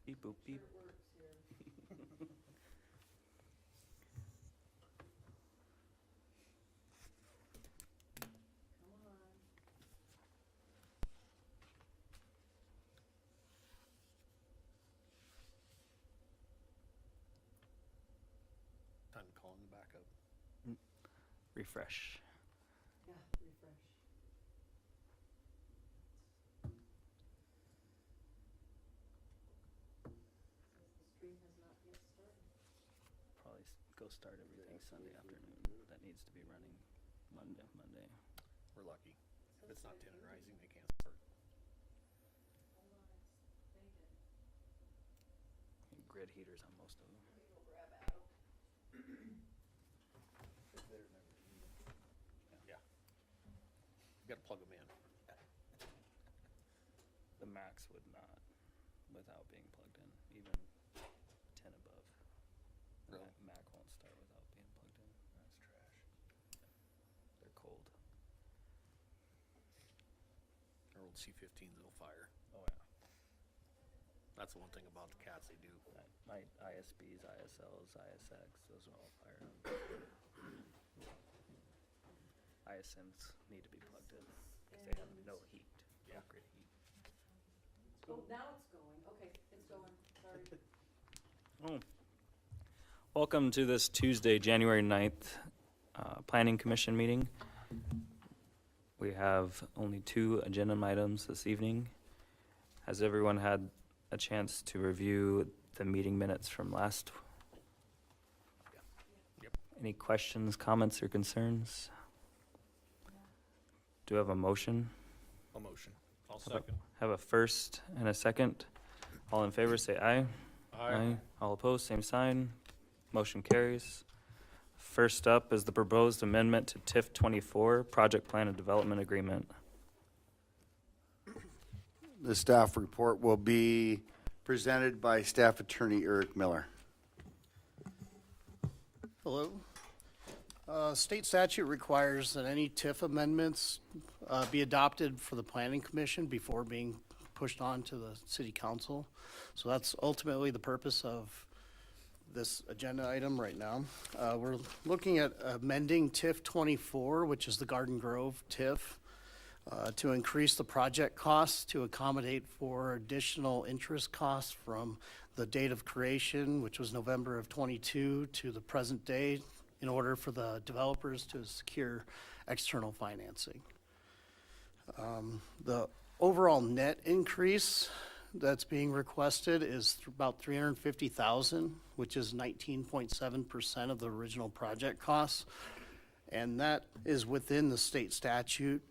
Beep boop beep. Time to call him back up. Refresh. Yeah, refresh. Says the stream has not yet started. Probably go start everything Sunday afternoon. That needs to be running Monday. We're lucky. If it's not 10 and rising, they can't start. Hold on, it's thinking. Grid heaters on most of them. Let me go grab Adam. Yeah. You gotta plug them in. The Max would not, without being plugged in, even 10 above. The Really? Mac won't start without being plugged in. That's trash. They're cold. Our old C-15s will fire. Oh yeah. That's the one thing about the cats, they do. My ISBs, ISLs, ISX, those are all fired up. ISMs need to be plugged in because they have no heat. No Yeah. grid heat. Oh, now it's going. Okay, it's going. Sorry. Oh. Welcome to this Tuesday, January 9th, Planning Commission meeting. We have only 2 agenda items this evening. Has everyone had a chance to review the meeting minutes from last? Yep. Any questions, comments, or concerns? Do I have a motion? A motion. I'll Have a- Have a first and a second. All in favor, say aye. All opposed, same sign. Motion carries. First up is the proposed amendment to TIF 24, Project Plan and Development Agreement. The staff report will be presented by Staff Attorney Eric Miller. Hello. State statute requires that any TIF amendments be adopted for the planning commission before being pushed on to the city council. So that's ultimately the purpose of this agenda item right now. We're looking at amending TIF 24, which is the Garden Grove TIF, to increase the project costs to accommodate for additional interest costs from the date of creation, which was November of 22, to the present day, in order for the developers to secure external financing. The overall net increase that's being requested is about $350,000, which is 19.7% of the original project costs. And that is within the state statute,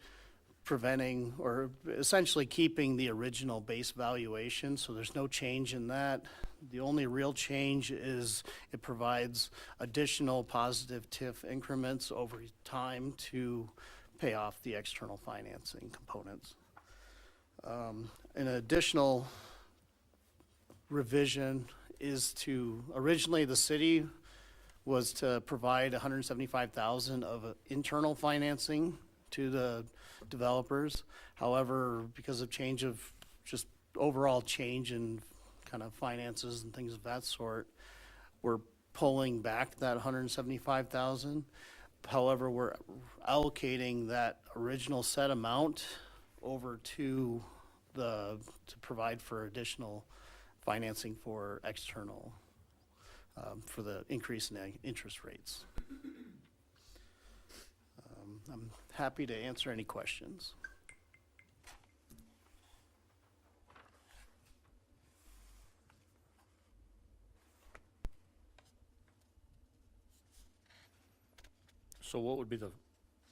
preventing or essentially keeping the original base valuation, so there's no change in that. The only real change is it provides additional positive TIF increments over time to pay off the external financing components. An additional revision is to, originally the city was to provide $175,000 of internal financing to the developers. However, because of change of just overall change in kind of finances and things of that sort, we're pulling back that $175,000. However, we're allocating that original set amount over to provide for additional financing for external, for the increase in interest rates. I'm happy to answer any questions. So what would be the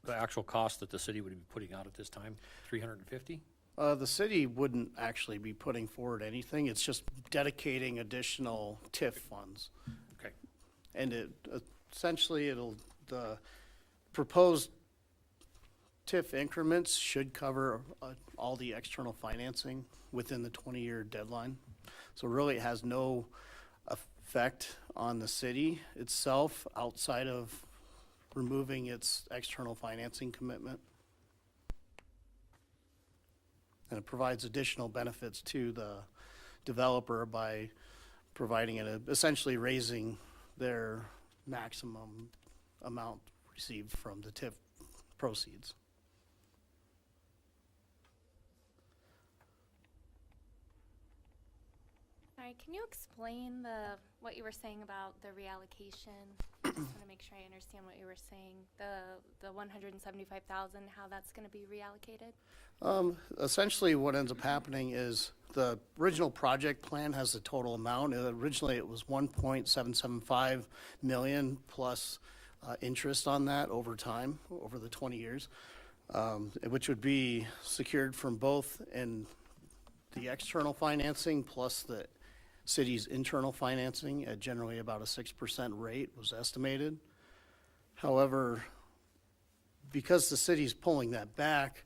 actual cost that the city would be putting out at this time? 350? The city wouldn't actually be putting forward anything. It's just dedicating additional TIF funds. Okay. And essentially, the proposed TIF increments should cover all the external financing within the 20-year deadline. So really, it has no effect on the city itself outside of removing its external financing commitment. And it provides additional benefits to the developer by providing essentially raising their maximum amount received from the TIF proceeds. Sorry, can you explain what you were saying about the reallocation? I just want to make sure I understand what you were saying. The 175,000, how that's going to be reallocated? Essentially, what ends up happening is the original project plan has the total amount. Originally, it was 1.775 million plus interest on that over time, over the 20 years, which would be secured from both in the external financing plus the city's internal financing at generally about a 6% rate was estimated. However, because the city's pulling that back,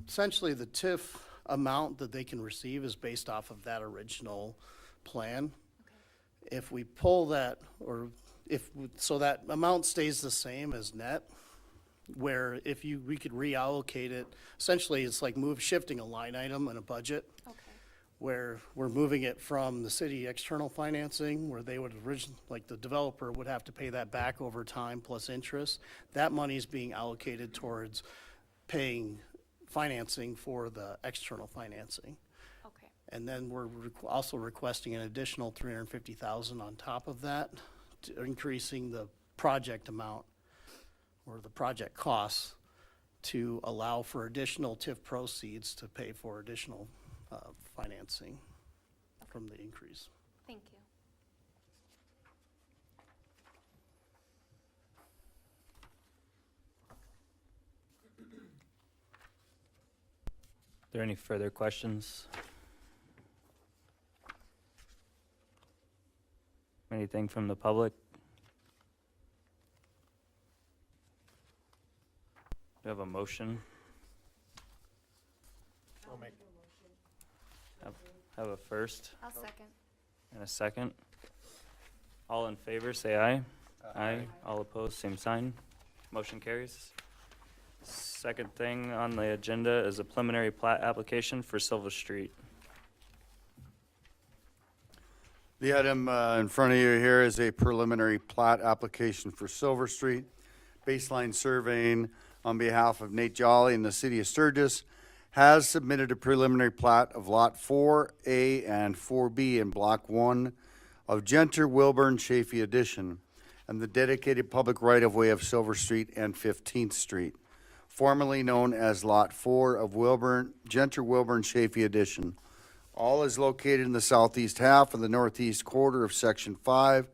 essentially the TIF amount that they can receive is based off of that original plan. If we pull that, so that amount stays the same as net, where we could reallocate it, essentially it's like shifting a line item in a budget, Okay. where we're moving it from the city external financing, where they would like the developer would have to pay that back over time plus interest. That money is being allocated towards paying financing for the external financing. Okay. And then we're also requesting an additional 350,000 on top of that, increasing the project amount or the project costs to allow for additional TIF proceeds to pay for additional financing from the increase. Thank you. Are there any further questions? Anything from the public? Do you have a motion? Have a first I'll second. and a second. All in favor, say aye. Aye. All opposed, same sign. Motion carries. Second thing on the agenda is a preliminary plat application for Silver Street. The item in front of you here is a preliminary plat application for Silver Street. Baseline surveying on behalf of Nate Jolly and the city of Sturgis has submitted a preliminary plat of Lot 4A and 4B in Block 1 of Genter Wilburn Chafee Addition and the dedicated public right-of-way of Silver Street and 15th Street, formerly known as Lot 4 of Genter Wilburn Chafee Addition. All is located in the southeast half of the northeast quarter of Section 5,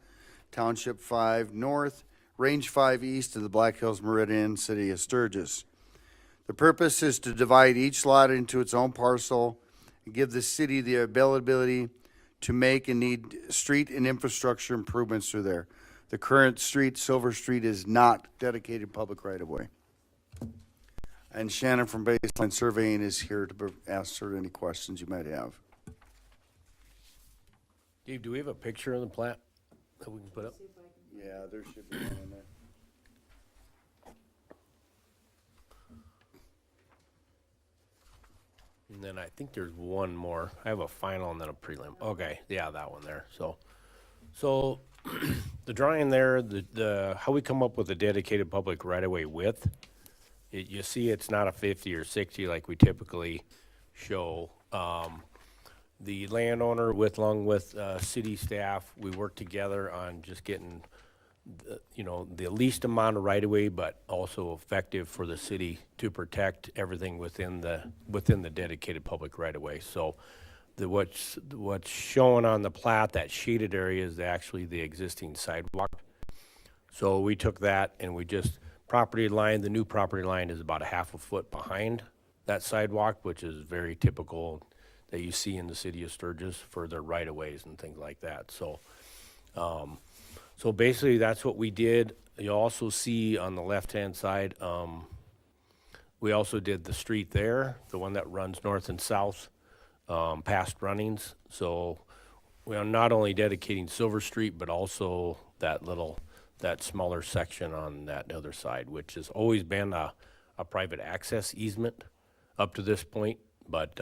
Township 5 North, Range 5 East of the Black Hills Meridian, City of Sturgis. The purpose is to divide each lot into its own parcel and give the city the ability to make and need street and infrastructure improvements through there. The current street, Silver Street, is not dedicated public right-of-way. And Shannon from Baseline Surveying is here to answer any questions you might have. Dave, do we have a picture of the plat that we can put up? Yeah, there should be one in there. And then I think there's one more. I have a final and then a prelim. Okay, yeah, that one there. So the drawing there, the how we come up with a dedicated public right-of-way width, you see it's not a 50 or 60 like we typically show. The landowner along with city staff, we work together on just getting the least amount of right-of-way, but also effective for the city to protect everything within the dedicated public right-of-way. So what's shown on the plat, that shaded area, is actually the existing sidewalk. So we took that and we just the new property line is about a half a foot behind that sidewalk, which is very typical that you see in the city of Sturgis for their right-of-ways and things like that. So basically, that's what we did. You also see on the left-hand side, we also did the street there, the one that runs north and south, past Runnings. So we are not only dedicating Silver Street, but also that smaller section on that other side, which has always been a private access easement up to this point. But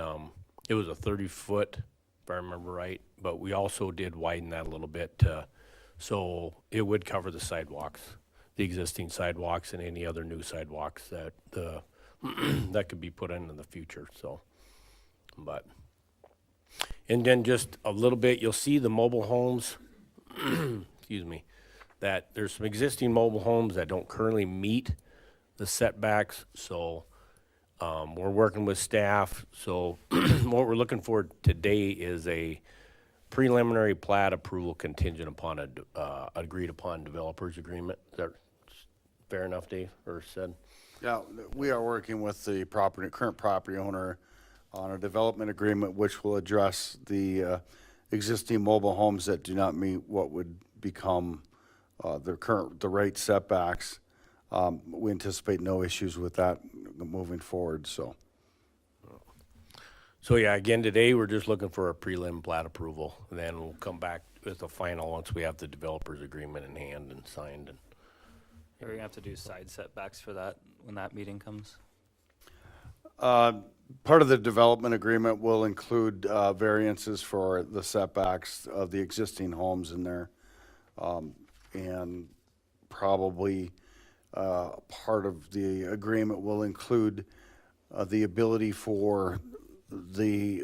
It was a 30-foot, if I remember right, but we also did widen that a little bit to, so it would cover the sidewalks, the existing sidewalks and any other new sidewalks that that could be put in the future, so. But, and then just a little bit, you'll see the mobile homes, excuse me, that there's some existing mobile homes that don't currently meet the setbacks, so we're working with staff. So what we're looking for today is a preliminary plat approval contingent upon a agreed upon developers agreement. Is that fair enough, Dave, or said? Yeah, we are working with the current property owner on a development agreement which will address the existing mobile homes that do not meet what would become the right setbacks. We anticipate no issues with that moving forward, so. So yeah, again, today, we're just looking for a prelim plat approval, and then we'll come back with a final once we have the developers agreement in hand and signed. And Are we gonna have to do side setbacks for that when that meeting comes? Part of the development agreement will include variances for the setbacks of the existing homes in there. And probably part of the agreement will include the ability for the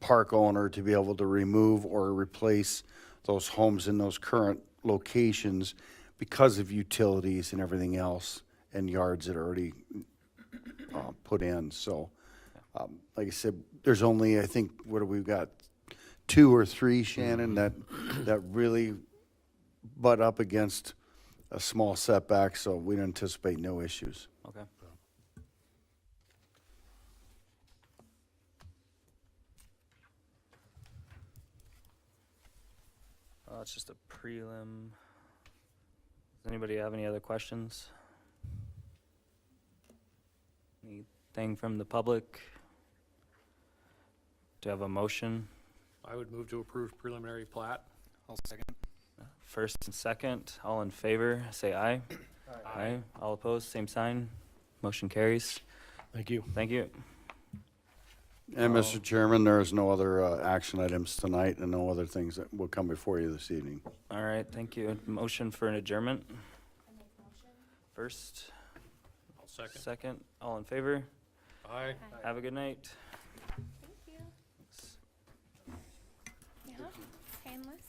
park owner to be able to remove or replace those homes in those current locations because of utilities and everything else and yards that are already put in. So, like I said, there's only, I think, what do we've got, 2 or 3, Shannon, that really butt up against a small setback, so we anticipate no issues. Okay. It's just a prelim. Does anybody have any other questions? Anything from the public? Do you have a motion? I would move to approve preliminary plat. I'll second. First and second, all in favor, say aye. Aye. All opposed, same sign. Motion carries. thank you. Thank you. And Mr. Chairman, there is no other action items tonight and no other things that will come before you this evening. All right, thank you. Motion for an adjournment? First, I'll second. second, all in favor? Aye. Have a good night. Thank you. Yeah, painless.